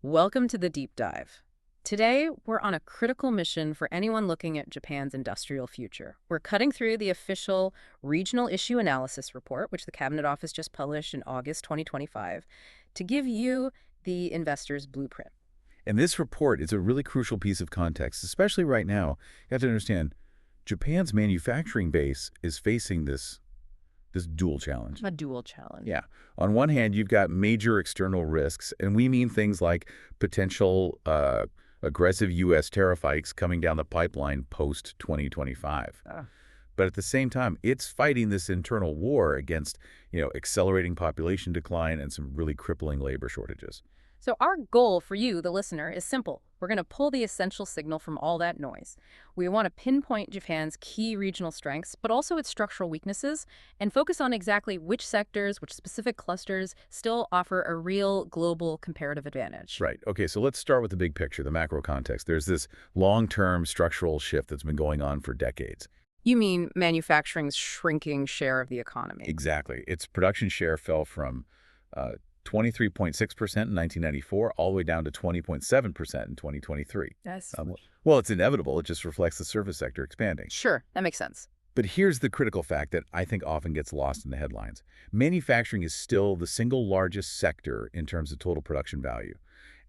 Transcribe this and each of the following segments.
Welcome to the deep dive. Today, we're on a critical mission for anyone looking at Japan's industrial future. We're cutting through the official Regional Issue Analysis Report, which the Cabinet Office just published in August 2025, to give you the investor's blueprint. And this report is a really crucial piece of context, especially right now. You have to understand, Japan's manufacturing base is facing this dual challenge. A dual challenge. Yeah. On one hand, you've got major external risks, and we mean things like potential aggressive U.S. tariff hikes coming down the pipeline post-2025. But at the same time, it's fighting this internal war against, accelerating population decline and some really crippling labor shortages. So our goal for you, the listener, is simple. We're going to pull the essential signal from all that noise. We want to pinpoint Japan's key regional strengths, but also its structural weaknesses, and focus on exactly which sectors, which specific clusters still offer a real global comparative advantage. Right. Okay, so let's start with the big picture, the macro context. There's this long-term structural shift that's been going on for decades. You mean manufacturing's shrinking share of the economy? Exactly. Its production share fell from 23.6% in 1994 all the way down to 20.7% in 2023. Well, it's inevitable. It just reflects the service sector expanding. Sure, that makes sense. But here's the critical fact that I think often gets lost in the headlines. Manufacturing is still the single largest sector in terms of total production value.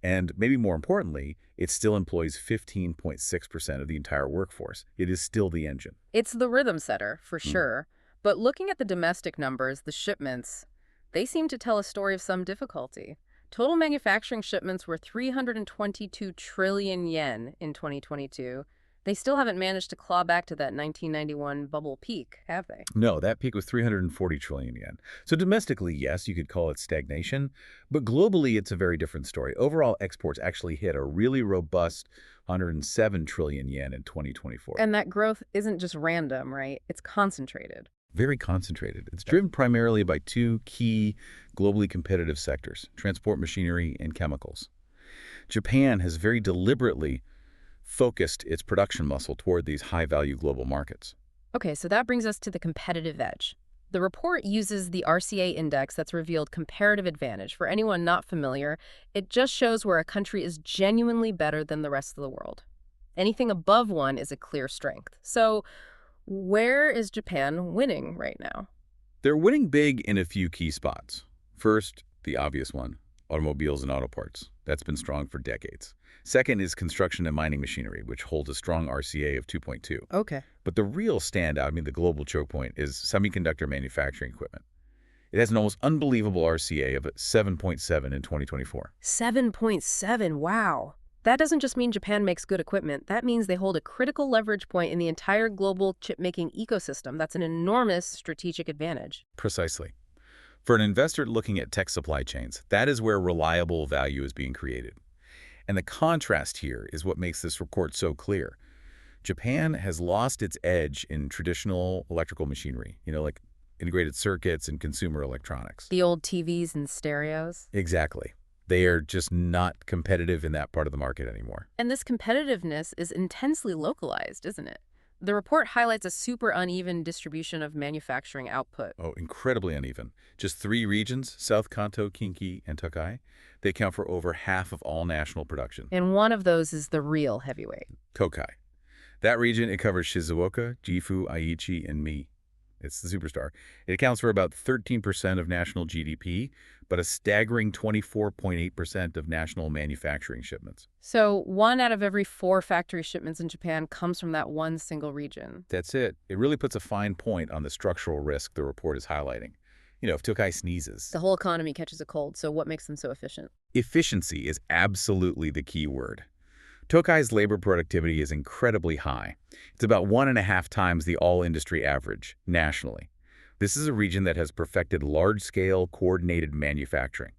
And maybe more importantly, it still employs 15.6% of the entire workforce. It is still the engine. It's the rhythm setter, for sure. But looking at the domestic numbers, the shipments, they seem to tell a story of some difficulty. Total manufacturing shipments were 322 trillion yen in 2022. They still haven't managed to claw back to that 1991 bubble peak, have they? No, that peak was 340 trillion yen. So domestically, yes, you could call it stagnation, but globally, it's a very different story. Overall, exports actually hit a really robust 107 trillion yen in 2024. And that growth isn't just random, right? It's concentrated. Very concentrated. It's driven primarily by two key globally competitive sectors, transport machinery and chemicals. Japan has very deliberately focused its production muscle toward these high-value global markets. Okay, so that brings us to the competitive edge. The report uses the RCA index that's revealed comparative advantage. For anyone not familiar, it just shows where a country is genuinely better than the rest of the world. Anything above one is a clear strength. So where is Japan winning right now? They're winning big in a few key spots. First, the obvious one, automobiles and auto parts. That's been strong for decades. Second is construction and mining machinery, which holds a strong RCA of 2.2. Okay. But the real standout, the global choke point, is semiconductor manufacturing equipment. It has an almost unbelievable RCA of 7.7 in 2024. 7.7, wow. That doesn't just mean Japan makes good equipment. That means they hold a critical leverage point in the entire global chip-making ecosystem. That's an enormous strategic advantage. Precisely. For an investor looking at tech supply chains, that is where reliable value is being created. And the contrast here is what makes this report so clear. Japan has lost its edge in traditional electrical machinery, like integrated circuits and consumer electronics. The old TVs and stereos? Exactly. They are just not competitive in that part of the market anymore. And this competitiveness is intensely localized, isn't it? The report highlights a super uneven distribution of manufacturing output. Oh, incredibly uneven. Just 3 regions, South Kanto, Kinki, and Tokai, they account for over half of all national production. And one of those is the real heavyweight. Tokai. That region, it covers Shizuoka, Gifu, Aichi, and Mie. It's the superstar. It accounts for about 13% of national GDP, but a staggering 24.8% of national manufacturing shipments. So 1 out of every 4 factory shipments in Japan comes from that one single region. That's it. It really puts a fine point on the structural risk the report is highlighting. If Tokai sneezes, The whole economy catches a cold, so what makes them so efficient? efficiency is absolutely the key word. Tokai's labor productivity is incredibly high. It's about 1.5 times the all-industry average, nationally. This is a region that has perfected large-scale, coordinated manufacturing.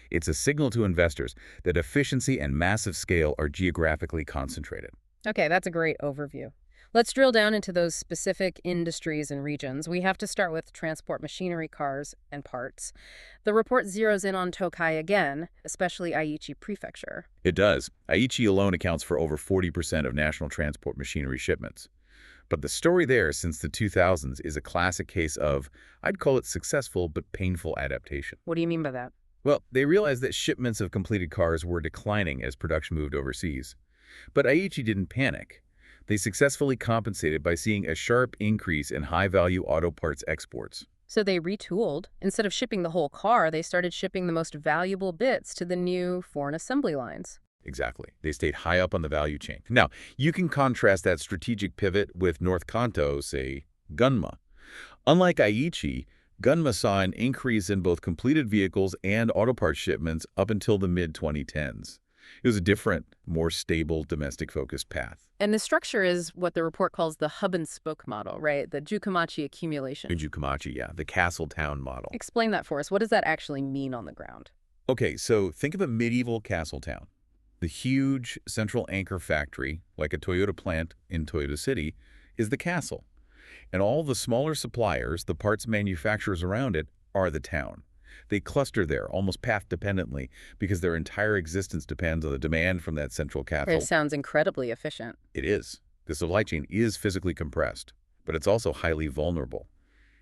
It's a signal to investors that efficiency and massive scale are geographically concentrated. Okay, that's a great overview. Let's drill down into those specific industries and regions. We have to start with transport machinery, cars, and parts. The report zeroes in on Tokai again, especially Aichi Prefecture. It does. Aichi alone accounts for over 40% of national transport machinery shipments. But the story there since the 2000s is a classic case of, I'd call it successful but painful adaptation. What do you mean by that? Well, they realized that shipments of completed cars were declining as production moved overseas. But Aichi didn't panic. They successfully compensated by seeing a sharp increase in high-value auto parts exports. So they retooled. Instead of shipping the whole car, they started shipping the most valuable bits to the new foreign assembly lines. Exactly. They stayed high up on the value chain. Now, you can contrast that strategic pivot with North Kanto, say, Gunma. Unlike Aichi, Gunma saw an increase in both completed vehicles and auto parts shipments up until the mid-2010s. It was a different, more stable, domestic-focused path. And the structure is what the report calls the hub-and-spoke model, right? The Jukumachi accumulation. Jukumachi, yeah, the Castletown model. Explain that for us. What does that actually mean on the ground? Okay, so think of a medieval castle town. The huge central anchor factory, like a Toyota plant in Toyota City, is the castle. And all the smaller suppliers, the parts manufacturers around it, are the town. They cluster there, almost path-dependently, because their entire existence depends on the demand from that central castle. It sounds incredibly efficient. It is. The supply chain is physically compressed, but it's also highly vulnerable.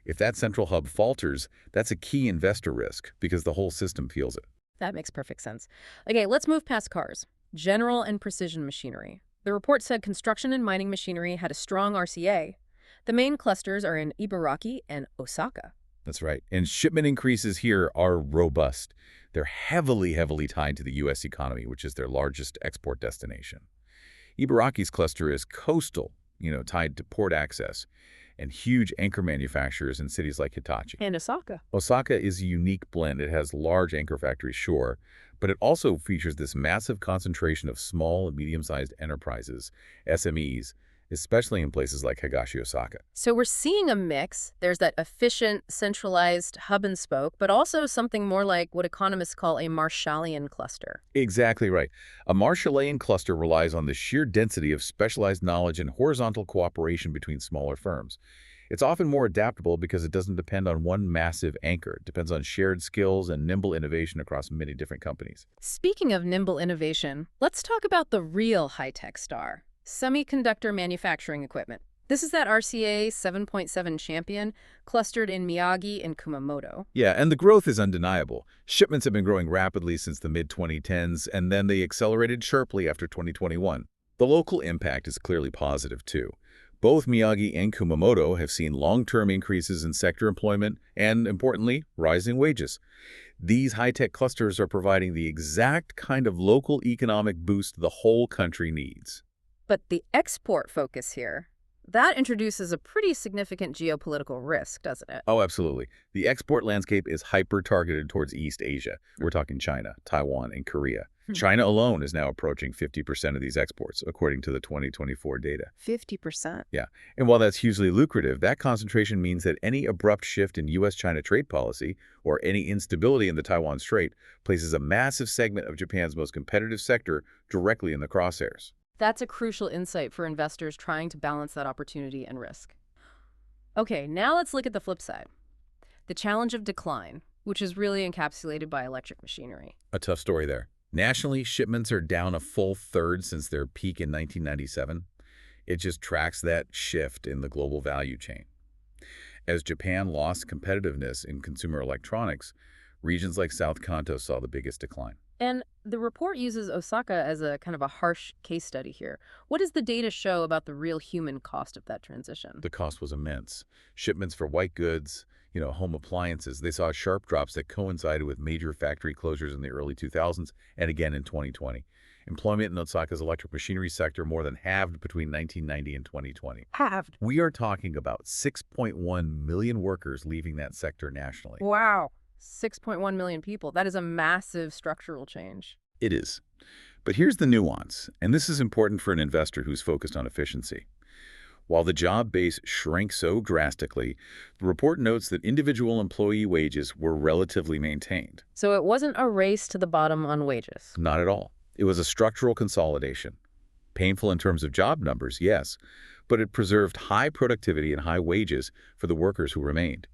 If that central hub falters, that's a key investor risk because the whole system feels it. That makes perfect sense. Okay, let's move past cars. General and precision machinery. The report said construction and mining machinery had a strong RCA. The main clusters are in Ibaraki and Osaka. That's right. And shipment increases here are robust. They're heavily tied to the U.S. economy, which is their largest export destination. Ibaraki's cluster is coastal, tied to port access, and huge anchor manufacturers in cities like Hitachi. And Osaka. Osaka is a unique blend. It has large anchor factories, sure, but it also features this massive concentration of small and medium-sized enterprises, SMEs, especially in places like Higashi Osaka. So we're seeing a mix. There's that efficient, centralized hub and spoke, but also something more like what economists call a Marshallian cluster. Exactly right. A Marshallian cluster relies on the sheer density of specialized knowledge and horizontal cooperation between smaller firms. It's often more adaptable because it doesn't depend on one massive anchor. It depends on shared skills and nimble innovation across many different companies. Speaking of nimble innovation, let's talk about the real high-tech star. Semiconductor manufacturing equipment. This is that RCA 7.7 champion clustered in Miyagi and Kumamoto. Yeah, and the growth is undeniable. Shipments have been growing rapidly since the mid-2010s, and then they accelerated sharply after 2021. The local impact is clearly positive, too. Both Miyagi and Kumamoto have seen long-term increases in sector employment and, importantly, rising wages. These high-tech clusters are providing the exact kind of local economic boost the whole country needs. But the export focus here, that introduces a pretty significant geopolitical risk, doesn't it? Oh, absolutely. The export landscape is hyper-targeted towards East Asia. We're talking China, Taiwan, and Korea. China alone is now approaching 50% of these exports, according to the 2024 data. 50%? Yeah. And while that's hugely lucrative, that concentration means that any abrupt shift in U.S.-China trade policy or any instability in the Taiwan Strait places a massive segment of Japan's most competitive sector directly in the crosshairs. That's a crucial insight for investors trying to balance that opportunity and risk. Okay, now let's look at the flip side. The challenge of decline, which is really encapsulated by electric machinery. A tough story there. Nationally, shipments are down a full third since their peak in 1997. It just tracks that shift in the global value chain. As Japan lost competitiveness in consumer electronics, regions like South Kanto saw the biggest decline. And the report uses Osaka as a kind of a harsh case study here. What does the data show about the real human cost of that transition? The cost was immense. Shipments for white goods, home appliances, they saw sharp drops that coincided with major factory closures in the early 2000s and again in 2020. Employment in Osaka's electric machinery sector more than halved between 1990 and 2020. Halved? We are talking about 6.1 million workers leaving that sector nationally. Wow. 6.1 million people. That is a massive structural change. It is. But here's the nuance, and this is important for an investor who's focused on efficiency. While the job base shrank so drastically, the report notes that individual employee wages were relatively maintained. So it wasn't a race to the bottom on wages. Not at all. It was a structural consolidation. Painful in terms of job numbers, yes, but it preserved high productivity and high wages for the workers who remained.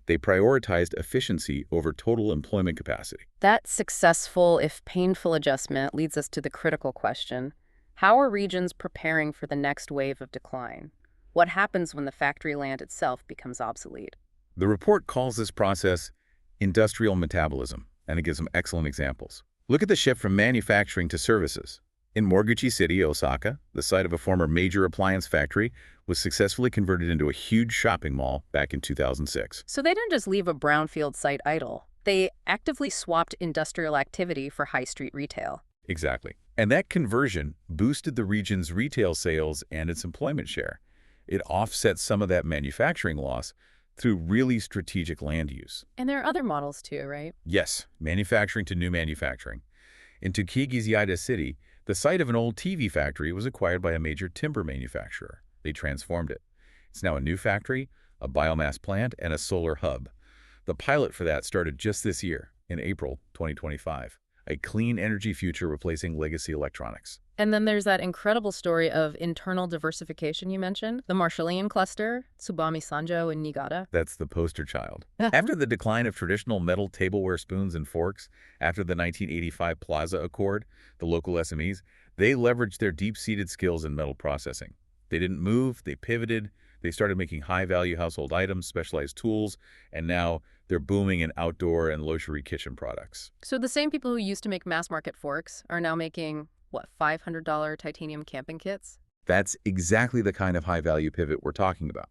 They prioritized efficiency over total employment capacity. That successful, if painful, adjustment leads us to the critical question. How are regions preparing for the next wave of decline? What happens when the factory land itself becomes obsolete? The report calls this process industrial metabolism, and it gives some excellent examples. Look at the shift from manufacturing to services. In Moriguchi City, Osaka, the site of a former major appliance factory was successfully converted into a huge shopping mall back in 2006. So they didn't just leave a brownfield site idle. They actively swapped industrial activity for high street retail. Exactly. And that conversion boosted the region's retail sales and its employment share. It offset some of that manufacturing loss through really strategic land use. And there are other models too, right? Yes, manufacturing to new manufacturing. In Tochigi City, the site of an old TV factory was acquired by a major timber manufacturer. They transformed it. It's now a new factory, a biomass plant, and a solar hub. The pilot for that started just this year, in April 2025. A clean energy future replacing legacy electronics. And then there's that incredible story of internal diversification you mentioned, the Marshallian cluster, Tsubami Sanjo in Niigata. That's the poster child. After the decline of traditional metal tableware spoons and forks, after the 1985 Plaza Accord, the local SMEs, they leveraged their deep-seated skills in metal processing. They didn't move, they pivoted, they started making high-value household items, specialized tools, and now they're booming in outdoor and luxury kitchen products. So the same people who used to make mass-market forks are now making, what, $500 titanium camping kits? That's exactly the kind of high-value pivot we're talking about.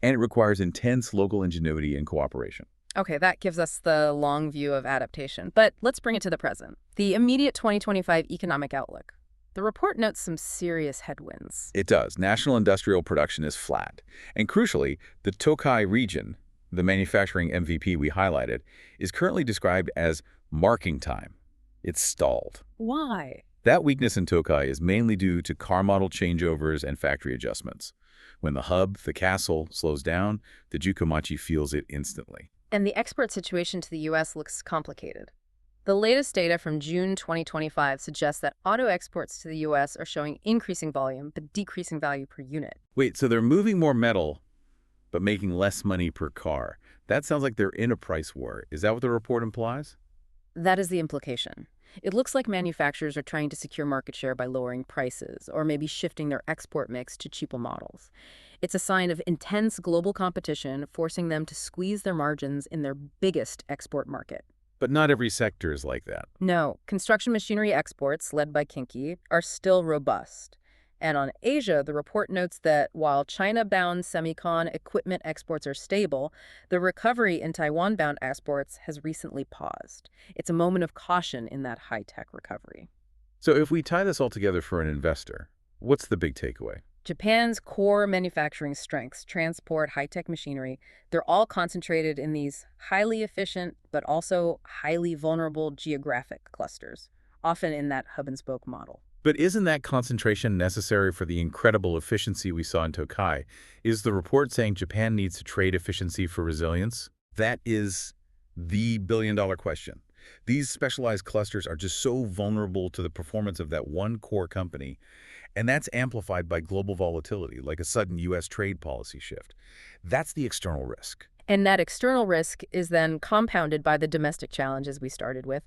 And it requires intense local ingenuity and cooperation. Okay, that gives us the long view of adaptation. But let's bring it to the present. The immediate 2025 economic outlook. The report notes some serious headwinds. It does. National industrial production is flat. And crucially, the Tokai region, the manufacturing MVP we highlighted, is currently described as marking time. It's stalled. Why? That weakness in Tokai is mainly due to car model changeovers and factory adjustments. When the hub, the castle, slows down, the Jukomachi feels it instantly. And the export situation to the U.S. looks complicated. The latest data from June 2025 suggests that auto exports to the U.S. are showing increasing volume but decreasing value per unit. Wait, so they're moving more metal but making less money per car. That sounds like they're in a price war. Is that what the report implies? That is the implication. It looks like manufacturers are trying to secure market share by lowering prices or maybe shifting their export mix to cheaper models. It's a sign of intense global competition, forcing them to squeeze their margins in their biggest export market. But not every sector is like that. No, construction machinery exports, led by Kinki, are still robust. And on Asia, the report notes that while China-bound semicon equipment exports are stable, the recovery in Taiwan-bound exports has recently paused. It's a moment of caution in that high-tech recovery. So if we tie this all together for an investor, what's the big takeaway? Japan's core manufacturing strengths, transport, high-tech machinery, they're all concentrated in these highly efficient but also highly vulnerable geographic clusters, often in that hub-and-spoke model. But isn't that concentration necessary for the incredible efficiency we saw in Tokai? Is the report saying Japan needs to trade efficiency for resilience? That is the billion-dollar question. These specialized clusters are just so vulnerable to the performance of that one core company, and that's amplified by global volatility, like a sudden U.S. trade policy shift. That's the external risk. And that external risk is then compounded by the domestic challenges we started with,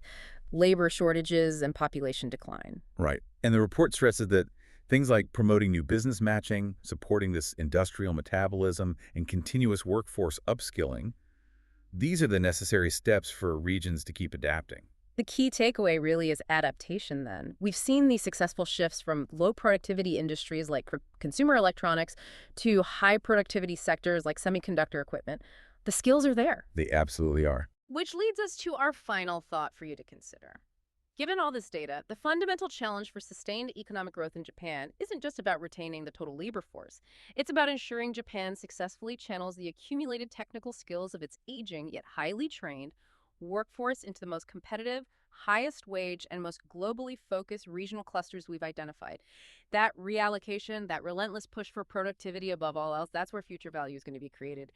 labor shortages and population decline. Right. And the report stresses that things like promoting new business matching, supporting this industrial metabolism, and continuous workforce upskilling, these are the necessary steps for regions to keep adapting. The key takeaway really is adaptation then. We've seen these successful shifts from low productivity industries like consumer electronics to high productivity sectors like semiconductor equipment. The skills are there. They absolutely are. Which leads us to our final thought for you to consider. Given all this data, the fundamental challenge for sustained economic growth in Japan isn't just about retaining the total labor force. It's about ensuring Japan successfully channels the accumulated technical skills of its aging yet highly trained workforce into the most competitive, highest wage, and most globally focused regional clusters we've identified. That reallocation, that relentless push for productivity above all else, that's where future value is going to be created.